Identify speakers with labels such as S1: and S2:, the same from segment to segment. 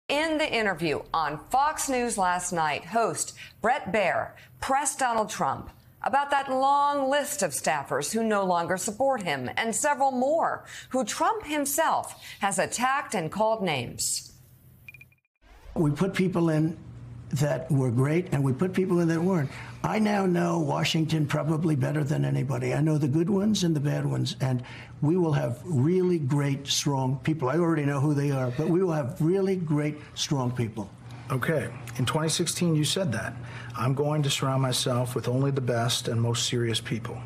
S1: In the interview on Fox News last night, host Bret Baier pressed Donald Trump about that long list of staffers who no longer support him and several more who Trump himself has attacked and called names.
S2: We put people in that were great, and we put people in that weren't. I now know Washington probably better than anybody. I know the good ones and the bad ones, and we will have really great, strong people. I already know who they are, but we will have really great, strong people.
S3: Okay. In 2016, you said that. I'm going to surround myself with only the best and most serious people.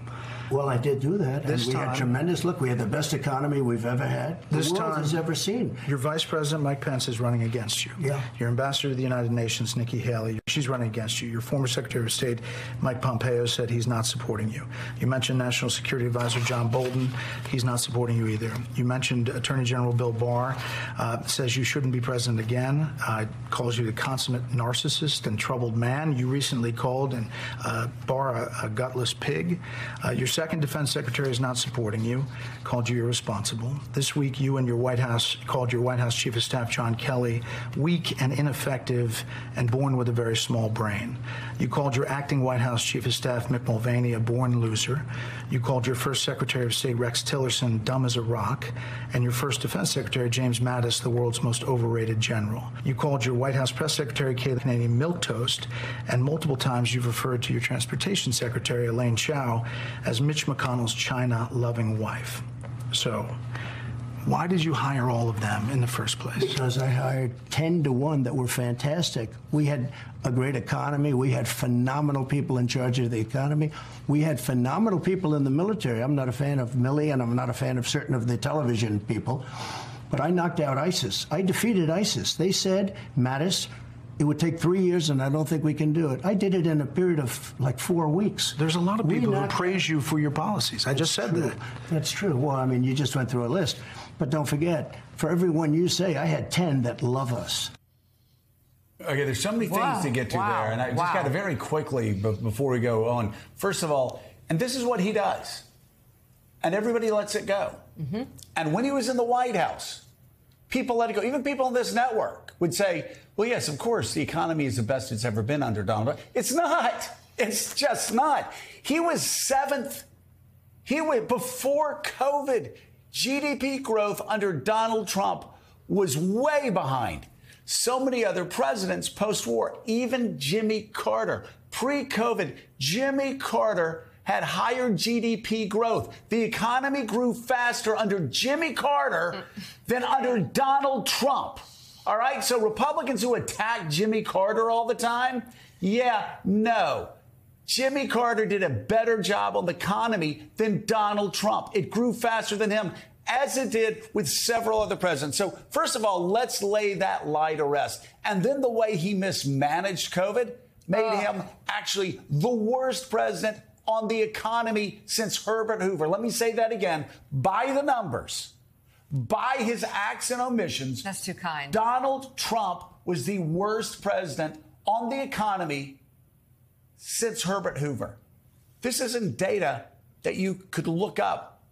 S2: Well, I did do that.
S3: This
S2: and we
S3: time,
S2: had tremendous. Look, we had the best economy we've ever had. The world has ever seen.
S3: Your Vice President, Mike Pence, is running against you.
S2: Yeah.
S3: Your Ambassador to the United Nations, Nikki Haley, she's running against you. Your former Secretary of State, Mike Pompeo, said he's not supporting you. You mentioned National Security Advisor John Bolton. He's not supporting you either. You mentioned Attorney General Bill Barr, says you shouldn't be president again, calls you the consummate narcissist and troubled man. You recently called Barr a gutless pig. Your second Defense Secretary is not supporting you, called you irresponsible. This week, you and your White House called your White House Chief of Staff, John Kelly, weak and ineffective and born with a very small brain. You called your acting White House Chief of Staff, Mick Mulvaney, a born loser. You called your first Secretary of State, Rex Tillerson, dumb as a rock, and your first Defense Secretary, James Mattis, the world's most overrated general. You called your White House Press Secretary, Kayleigh Canadian, milquetoast, and multiple times you've referred to your Transportation Secretary, Elaine Chao, as Mitch McConnell's China-loving wife. So, why did you hire all of them in the first place?
S2: Because I hired 10 to 1 that were fantastic. We had a great economy. We had phenomenal people in charge of the economy. We had phenomenal people in the military. I'm not a fan of Milley, and I'm not a fan of certain of the television people. But I knocked out ISIS. I defeated ISIS. They said, Mattis, it would take 3 years, and I don't think we can do it. I did it in a period of like 4 weeks.
S3: There's a lot of people who praise you for your policies. I just said that.
S2: That's true. Well, I mean, you just went through a list. But don't forget, for every one you say, I had 10 that love us.
S4: Okay, there's so many things to get to there, and I just got to very quickly, before we go on. First of all, and this is what he does, and everybody lets it go. Mm-hmm. And when he was in the White House, people let it go. Even people on this network would say, well, yes, of course, the economy is the best it's ever been under Donald Trump. It's not. It's just not. He was 7th. Before COVID, GDP growth under Donald Trump was way behind so many other presidents post-war. Even Jimmy Carter, pre-COVID, Jimmy Carter had higher GDP growth. The economy grew faster under Jimmy Carter than under Donald Trump. All right? So Republicans who attack Jimmy Carter all the time, no. Jimmy Carter did a better job on the economy than Donald Trump. It grew faster than him, as it did with several other presidents. So first of all, let's lay that lie to rest. And then the way he mismanaged COVID made him actually the worst president on the economy since Herbert Hoover. Let me say that again. By the numbers, by his acts and omissions,
S1: that's too kind.
S4: Donald Trump was the worst president on the economy since Herbert Hoover. This isn't data that you could look up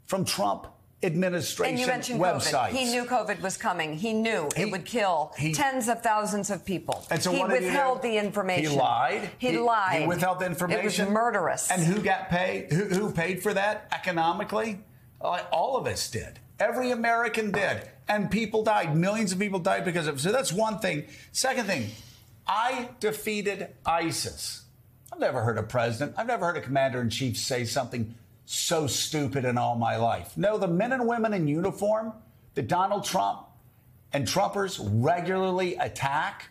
S4: from Trump administration
S1: and you mentioned
S4: websites.
S1: COVID. He knew COVID was coming. He knew it would kill tens of thousands of people.
S4: And so
S1: he withheld the information.
S4: He lied.
S1: He lied.
S4: He withheld the information.
S1: It was murderous.
S4: And who got paid? Who paid for that economically? All of us did. Every American did. And people died. Millions of people died because of it. So that's one thing. Second thing, I defeated ISIS. I've never heard a president, I've never heard a commander-in-chief say something so stupid in all my life. No, the men and women in uniform that Donald Trump and Trumpers regularly attack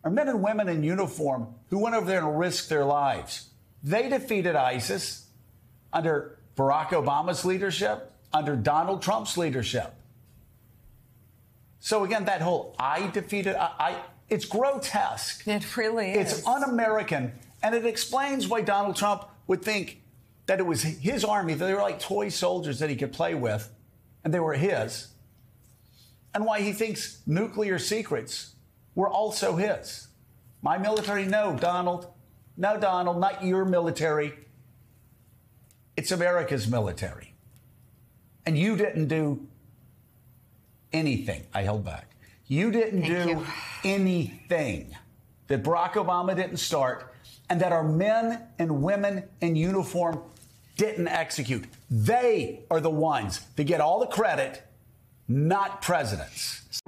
S4: are men and women in uniform who went over there and risked their lives. They defeated ISIS under Barack Obama's leadership, under Donald Trump's leadership. So again, that whole it's grotesque.
S1: It really is.
S4: It's un-American, and it explains why Donald Trump would think that it was his army, that they were like toy soldiers that he could play with, and they were his, and why he thinks nuclear secrets were also his. My military? No, Donald. No, Donald, not your military. It's America's military. And you didn't do anything. I held back. You didn't do anything that Barack Obama didn't start and that our men and women in uniform didn't execute. They are the ones that get all the credit, not presidents.